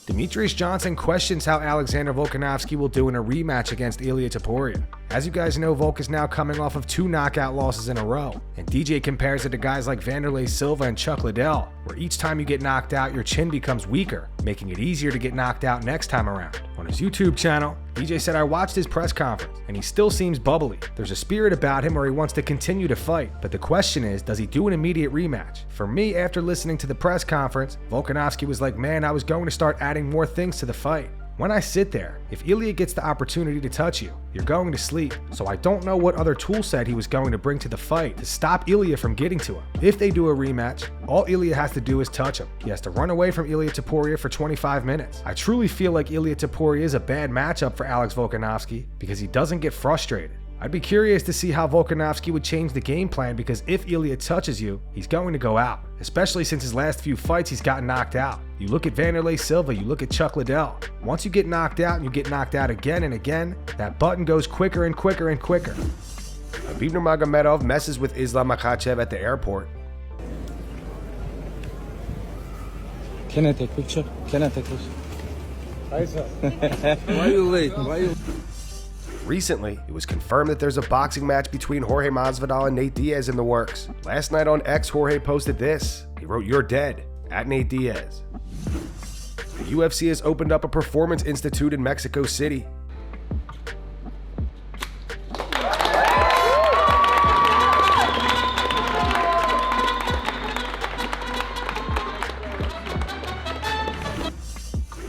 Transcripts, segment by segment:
Demetrious Johnson questions how Alexander Volkanovski will do in a rematch against Ilia Topuria. As you guys know, Volk is now coming off of 2 knockout losses in a row, and DJ compares it to guys like Wanderlei Silva and Chuck Liddell, where each time you get knocked out, your chin becomes weaker, making it easier to get knocked out next time around. On his YouTube channel, DJ said, "I watched his press conference, and he still seems bubbly. There's a spirit about him where he wants to continue to fight, but the question is, does he do an immediate rematch?" For me, after listening to the press conference, Volkanovski was like, "Man, I was going to start adding more things to the fight." When I sit there, if Ilia gets the opportunity to touch you, you're going to sleep. So I don't know what other tool set he was going to bring to the fight to stop Ilia from getting to him. If they do a rematch, all Ilia has to do is touch him. He has to run away from Ilia Topuria for 25 minutes. I truly feel like Ilia Topuria is a bad matchup for Alex Volkanovski because he doesn't get frustrated. I'd be curious to see how Volkanovski would change the game plan, because if Ilia touches you, he's going to go out, especially since his last few fights he's gotten knocked out. You look at Wanderlei Silva, you look at Chuck Liddell. Once you get knocked out and you get knocked out again and again, that button goes quicker and quicker and quicker. Khabib Nurmagomedov messes with Islam Makhachev at the airport. Can I take a picture? Can I take a picture? Hi, sir. Why are you late? Why are you... Recently, it was confirmed that there's a boxing match between Jorge Masvidal and Nate Diaz in the works. Last night on X, Jorge posted this. He wrote, "You're dead," at Nate Diaz. The UFC has opened up a performance institute in Mexico City.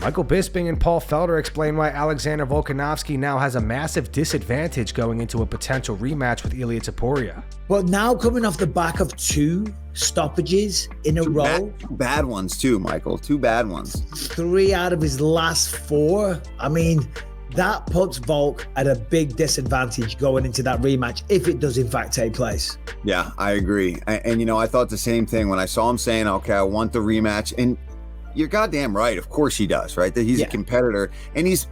Michael Bisping and Paul Felder explain why Alexander Volkanovski now has a massive disadvantage going into a potential rematch with Ilia Topuria. Well, now coming off the back of 2 stoppages in a row. Bad ones too, Michael. 2 bad ones. 3 out of his last 4. I mean, that puts Volk at a big disadvantage going into that rematch if it does in fact take place. Yeah, I agree. And you know, I thought the same thing when I saw him saying, "Okay, I want the rematch." And you're goddamn right. Of course he does, right? That he's a competitor and he's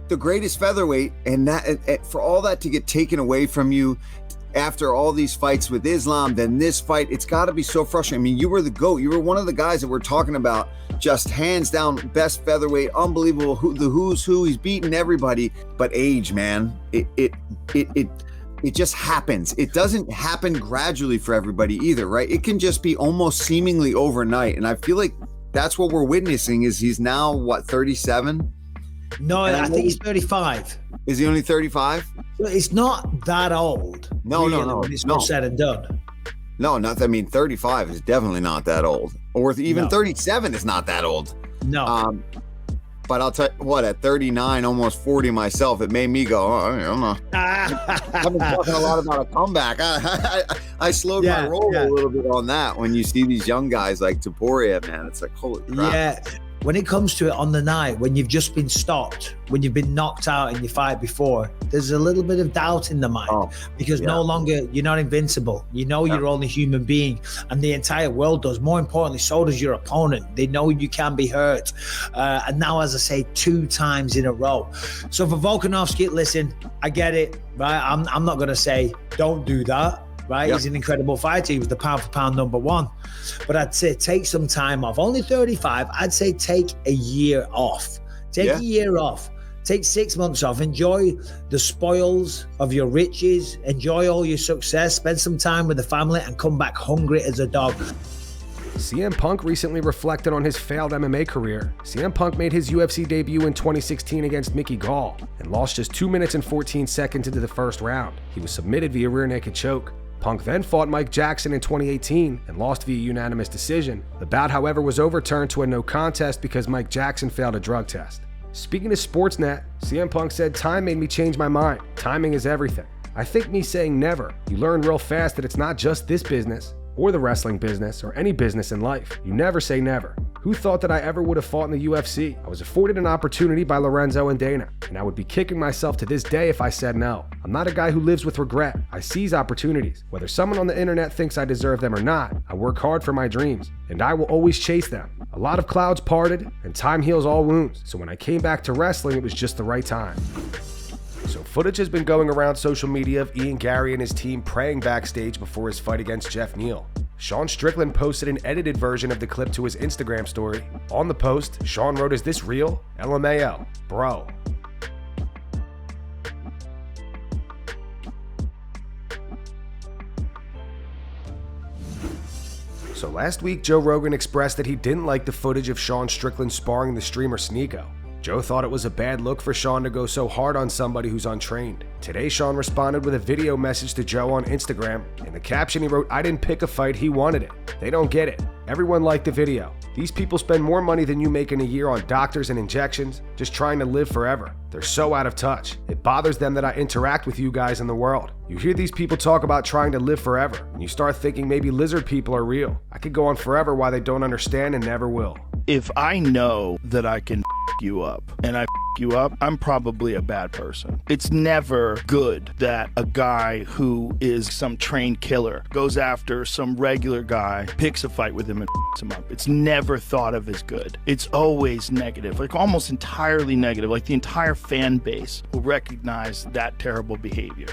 the greatest featherweight. And that for all that to get taken away from you after all these fights with Islam, then this fight, it's got to be so frustrating. I mean, you were the GOAT. You were one of the guys that we're talking about, just hands down best featherweight, unbelievable. The who's who. He's beaten everybody. But age, man, it just happens. It doesn't happen gradually for everybody either, right? It can just be almost seemingly overnight. And I feel like that's what we're witnessing. Is he's now what, 37? No, I think he's 35. Is he only 35? It's not that old. No. When it's all said and done. No, I mean, 35 is definitely not that old. Or even 37 is not that old. No. But I'll tell you what, at 39, almost 40 myself, it made me go, I'm not. I've been talking a lot about a comeback. I slowed my roll a little bit on that. When you see these young guys like Topuria, man, it's like, holy crap. Yeah. When it comes to it on the night, when you've just been stopped, when you've been knocked out in your fight before, there's a little bit of doubt in the mind because no longer, you're not invincible. You know you're only a human being, and the entire world does. More importantly, so does your opponent. They know you can be hurt. And now, as I say, 2 times in a row. So for Volkanovski, listen, I get it, right? I'm not going to say don't do that. Right, he's an incredible fighter. He was the pound for pound #1. But I'd say take some time off. Only 35. I'd say take a year off. Take a year off. Take 6 months off. Enjoy the spoils of your riches. Enjoy all your success. Spend some time with the family and come back hungry as a dog. CM Punk recently reflected on his failed MMA career. CM Punk made his UFC debut in 2016 against Mickey Gall and lost just 2 minutes and 14 seconds into the first round. He was submitted via rear naked choke. Punk then fought Mike Jackson in 2018 and lost via unanimous decision. The bout, however, was overturned to a no contest because Mike Jackson failed a drug test. Speaking to Sportsnet, CM Punk said, "Time made me change my mind. Timing is everything. I think me saying never, you learn real fast that it's not just this business or the wrestling business or any business in life. You never say never. Who thought that I ever would have fought in the UFC? I was afforded an opportunity by Lorenzo and Dana, and I would be kicking myself to this day if I said no. I'm not a guy who lives with regret. I seize opportunities. Whether someone on the internet thinks I deserve them or not, I work hard for my dreams, and I will always chase them. A lot of clouds parted, and time heals all wounds, so when I came back to wrestling, it was just the right time." So footage has been going around social media of Ian Garry and his team praying backstage before his fight against Jeff Neal. Sean Strickland posted an edited version of the clip to his Instagram story. On the post, Sean wrote, "Is this real? LMAO, bro." So last week, Joe Rogan expressed that he didn't like the footage of Sean Strickland sparring the streamer Sneeko. Joe thought it was a bad look for Sean to go so hard on somebody who's untrained. Today, Sean responded with a video message to Joe on Instagram. In the caption, he wrote, "I didn't pick a fight, he wanted it. They don't get it. Everyone liked the video. These people spend more money than you make in a year on doctors and injections, just trying to live forever. They're so out of touch. It bothers them that I interact with you guys in the world. You hear these people talk about trying to live forever, and you start thinking maybe lizard people are real. I could go on forever why they don't understand and never will." If I know that I can you up and I you up, I'm probably a bad person. It's never good that a guy who is some trained killer goes after some regular guy, picks a fight with him and him up. It's never thought of as good. It's always negative, like almost entirely negative. Like the entire fan base will recognize that terrible behavior.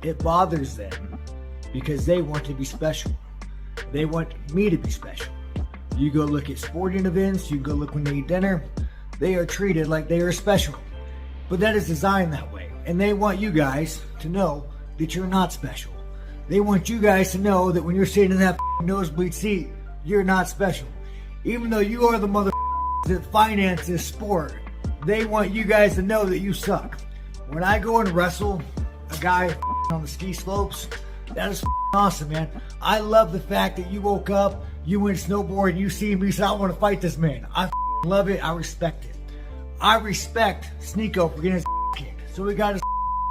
It bothers them because they want to be special. They want me to be special. You go look at sporting events, you go look when they eat dinner, they are treated like they are special. But that is designed that way. And they want you guys to know that you're not special. They want you guys to know that when you're sitting in that nosebleed seat, you're not special. Even though you are the mother that finances sport, they want you guys to know that you suck. When I go and wrestle a guy on the ski slopes, that is awesome, man. I love the fact that you woke up, you went snowboard, you see me, you said, "I want to fight this man." I love it. I respect it. I respect Sneeko for getting his kicked. So we got his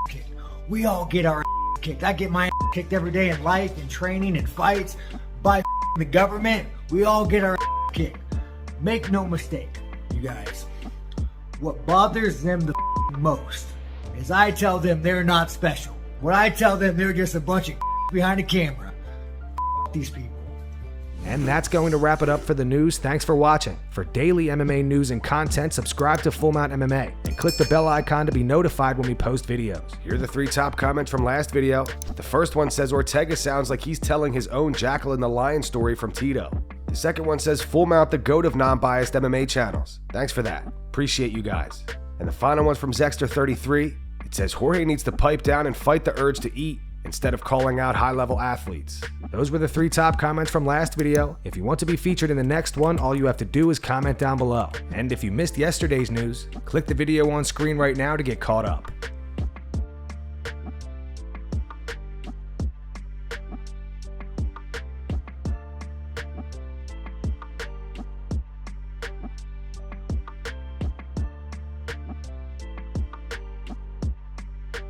kicked. We all get our kicked. I get my kicked every day in life, in training, in fights, by the government. We all get our kicked. Make no mistake, you guys. What bothers them the most is I tell them they're not special. When I tell them they're just a bunch of behind the camera. These people. And that's going to wrap it up for the news. Thanks for watching. For daily MMA news and content, subscribe to Full Mount MMA and click the bell icon to be notified when we post videos. Here are the 3 top comments from last video. The first one says Ortega sounds like he's telling his own Jackal and the Lion story from Tito. The second one says Full Mount, the GOAT of non-biased MMA channels. Thanks for that. Appreciate you guys. And the final one's from Zexter33. It says Jorge needs to pipe down and fight the urge to eat instead of calling out high-level athletes. Those were the 3 top comments from last video. If you want to be featured in the next one, all you have to do is comment down below. And if you missed yesterday's news, click the video on screen right now to get caught up.